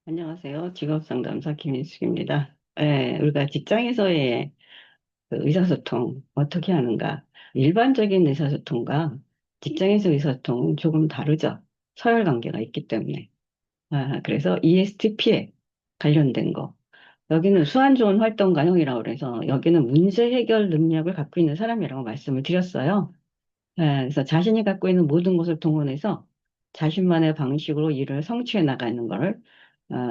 안녕하세요. 직업상담사 김인숙입니다. 우리가 직장에서의 그 의사소통 어떻게 하는가? 일반적인 의사소통과 직장에서 의사소통은 조금 다르죠. 서열 관계가 있기 때문에. 그래서 ESTP에 관련된 거. 여기는 수완 좋은 활동가형이라고 그래서 여기는 문제 해결 능력을 갖고 있는 사람이라고 말씀을 드렸어요. 그래서 자신이 갖고 있는 모든 것을 동원해서 자신만의 방식으로 일을 성취해 나가는 걸,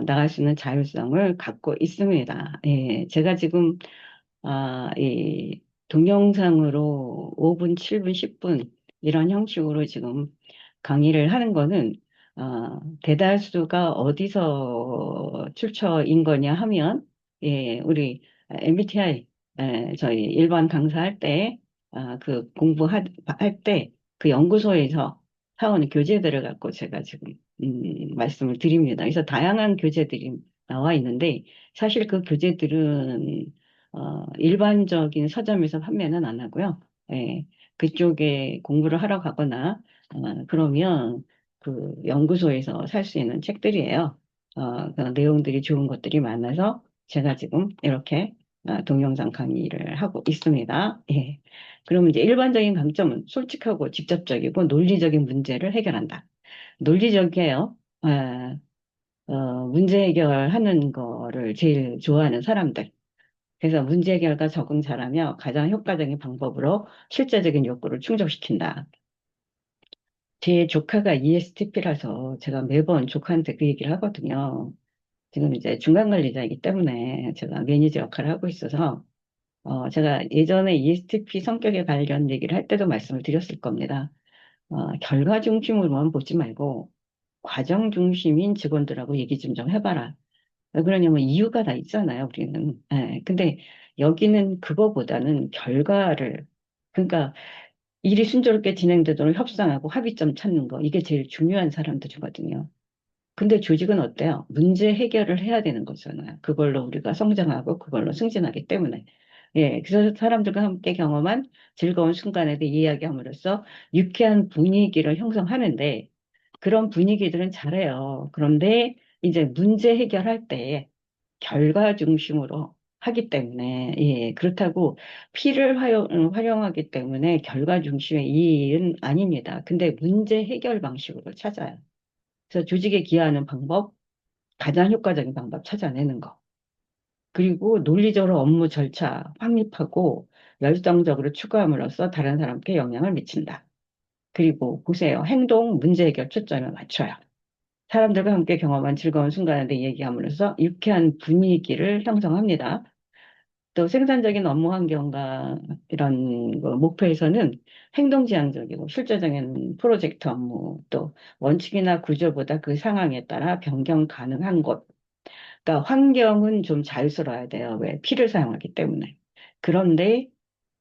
나갈 수 있는 자율성을 갖고 있습니다. 제가 지금, 이 동영상으로 5분, 7분, 10분 이런 형식으로 지금 강의를 하는 거는, 대다수가 어디서 출처인 거냐 하면, 우리 MBTI, 저희 일반 강사할 때, 그 공부할 때 그 연구소에서 사온 교재들을 갖고 제가 지금 말씀을 드립니다. 그래서 다양한 교재들이 나와 있는데 사실 그 교재들은 일반적인 서점에서 판매는 안 하고요. 예, 그쪽에 공부를 하러 가거나 그러면 그 연구소에서 살 수 있는 책들이에요. 그 내용들이 좋은 것들이 많아서 제가 지금 이렇게 동영상 강의를 하고 있습니다. 예. 그러면 이제 일반적인 강점은 솔직하고 직접적이고 논리적인 문제를 해결한다. 논리적이에요. 문제 해결하는 거를 제일 좋아하는 사람들. 그래서 문제 해결과 적응 잘하며 가장 효과적인 방법으로 실제적인 욕구를 충족시킨다. 제 조카가 ESTP라서 제가 매번 조카한테 그 얘기를 하거든요. 지금 이제 중간 관리자이기 때문에 제가 매니저 역할을 하고 있어서 제가 예전에 ESTP 성격에 관련 얘기를 할 때도 말씀을 드렸을 겁니다. 결과 중심으로만 보지 말고 과정 중심인 직원들하고 얘기 좀 해봐라. 왜 그러냐면 이유가 다 있잖아요, 우리는. 근데 여기는 그거보다는 결과를, 그러니까 일이 순조롭게 진행되도록 협상하고 합의점 찾는 거, 이게 제일 중요한 사람들이거든요. 근데 조직은 어때요? 문제 해결을 해야 되는 거잖아요. 그걸로 우리가 성장하고 그걸로 승진하기 때문에. 그래서 사람들과 함께 경험한 즐거운 순간에 대해 이야기함으로써 유쾌한 분위기를 형성하는데 그런 분위기들은 잘해요. 그런데 이제 문제 해결할 때 결과 중심으로 하기 때문에, 그렇다고 피를 활용하기 때문에 결과 중심의 이 일은 아닙니다. 근데 문제 해결 방식으로 찾아요. 그래서 조직에 기여하는 방법, 가장 효과적인 방법 찾아내는 거. 그리고 논리적으로 업무 절차 확립하고 열정적으로 추구함으로써 다른 사람께 영향을 미친다. 그리고 보세요. 행동, 문제 해결 초점을 맞춰요. 사람들과 함께 경험한 즐거운 순간에 대해 얘기함으로써 유쾌한 분위기를 형성합니다. 또 생산적인 업무 환경과 이런 거 목표에서는 행동지향적이고 실제적인 프로젝트 업무, 또 원칙이나 구조보다 그 상황에 따라 변경 가능한 곳. 그러니까 환경은 좀 자유스러워야 돼요. 왜? 피를 사용하기 때문에. 그런데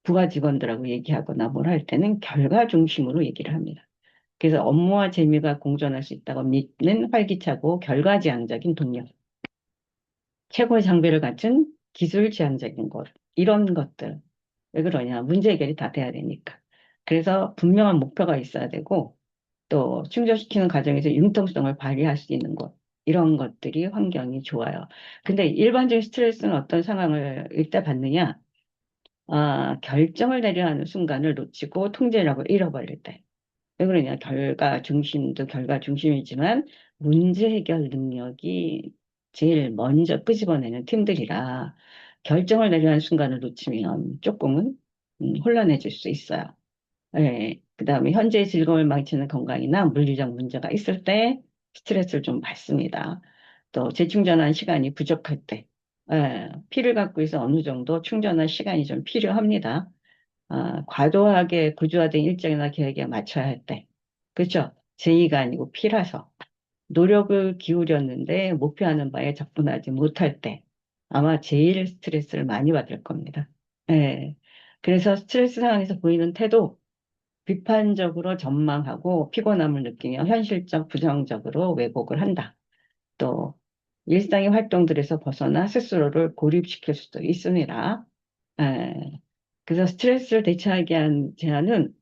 부하 직원들하고 얘기하거나 뭘 할 때는 결과 중심으로 얘기를 합니다. 그래서 업무와 재미가 공존할 수 있다고 믿는 활기차고 결과지향적인 동력. 최고의 장비를 갖춘 기술 지향적인 것. 이런 것들. 왜 그러냐? 문제 해결이 다 돼야 되니까. 그래서 분명한 목표가 있어야 되고, 또 충족시키는 과정에서 융통성을 발휘할 수 있는 것. 이런 것들이 환경이 좋아요. 근데 일반적인 스트레스는 어떤 상황을 일때 받느냐? 결정을 내려야 하는 순간을 놓치고 통제력을 잃어버릴 때. 왜 그러냐? 결과 중심도 결과 중심이지만 문제 해결 능력이 제일 먼저 끄집어내는 팀들이라 결정을 내려야 하는 순간을 놓치면 조금은 혼란해질 수 있어요. 그다음에 현재의 즐거움을 망치는 건강이나 물리적 문제가 있을 때 스트레스를 좀 받습니다. 또 재충전한 시간이 부족할 때, 피를 갖고 있어 어느 정도 충전할 시간이 좀 필요합니다. 과도하게 구조화된 일정이나 계획에 맞춰야 할 때. 그렇죠? 제의가 아니고 피라서. 노력을 기울였는데 목표하는 바에 접근하지 못할 때 아마 제일 스트레스를 많이 받을 겁니다. 예. 그래서 스트레스 상황에서 보이는 태도, 비판적으로 전망하고 피곤함을 느끼며 현실적 부정적으로 왜곡을 한다. 또 일상의 활동들에서 벗어나 스스로를 고립시킬 수도 있습니다. 예. 그래서 스트레스를 대처하기 위한 제안은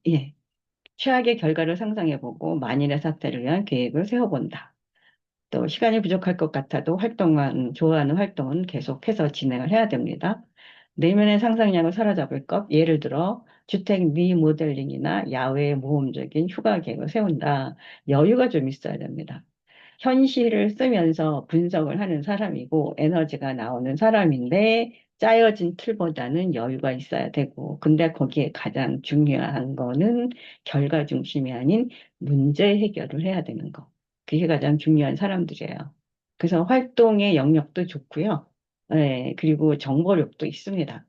최악의 결과를 상상해보고 만일의 사태를 위한 계획을 세워본다. 또 시간이 부족할 것 같아도 좋아하는 활동은 계속해서 진행을 해야 됩니다. 내면의 상상력을 사로잡을 것, 예를 들어 주택 리모델링이나 야외 모험적인 휴가 계획을 세운다. 여유가 좀 있어야 됩니다. 현실을 쓰면서 분석을 하는 사람이고 에너지가 나오는 사람인데 짜여진 틀보다는 여유가 있어야 되고 근데 거기에 가장 중요한 거는 결과 중심이 아닌 문제 해결을 해야 되는 거. 그게 가장 중요한 사람들이에요. 그래서 활동의 영역도 좋고요. 그리고 정보력도 있습니다.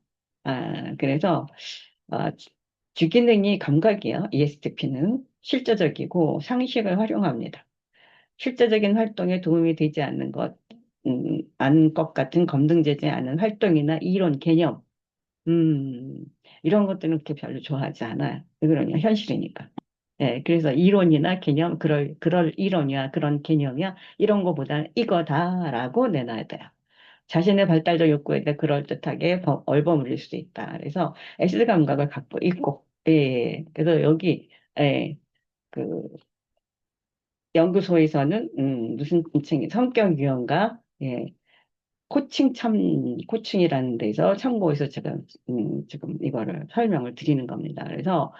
그래서 아, 주기능이 감각이에요. ESTP는 실제적이고 상식을 활용합니다. 실제적인 활동에 도움이 되지 않는 않은 것 같은 검증되지 않은 활동이나 이론, 개념, 음, 이런 것들은 그렇게 별로 좋아하지 않아요. 왜 그러냐? 현실이니까. 그래서 이론이나 개념, 그럴 이론이야, 그런 개념이야, 이런 거보다는 이거다라고 내놔야 돼요. 자신의 발달적 욕구에 대해 그럴듯하게 얼버무릴 수 있다. 그래서 S 감각을 갖고 있고, 그래서 여기, 예, 그, 연구소에서는 무슨 층이 성격 유형과 코칭이라는 데서 참고해서 지금 이거를 설명을 드리는 겁니다. 그래서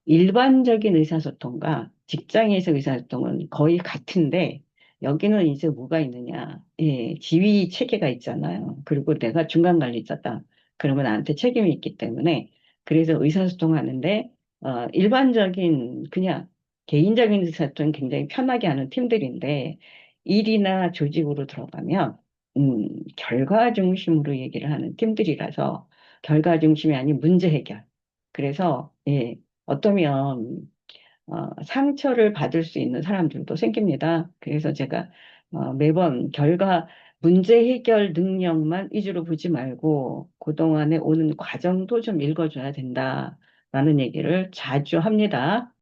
일반적인 의사소통과 직장에서 의사소통은 거의 같은데 여기는 이제 뭐가 있느냐? 지위 체계가 있잖아요. 그리고 내가 중간 관리자다. 그러면 나한테 책임이 있기 때문에 그래서 의사소통하는데 일반적인 그냥 개인적인 의사소통은 굉장히 편하게 하는 팀들인데 일이나 조직으로 들어가면 결과 중심으로 얘기를 하는 팀들이라서 결과 중심이 아닌 문제 해결. 그래서 어떠면 상처를 받을 수 있는 사람들도 생깁니다. 그래서 제가 매번 문제 해결 능력만 위주로 보지 말고 그동안에 오는 과정도 좀 읽어줘야 된다라는 얘기를 자주 합니다.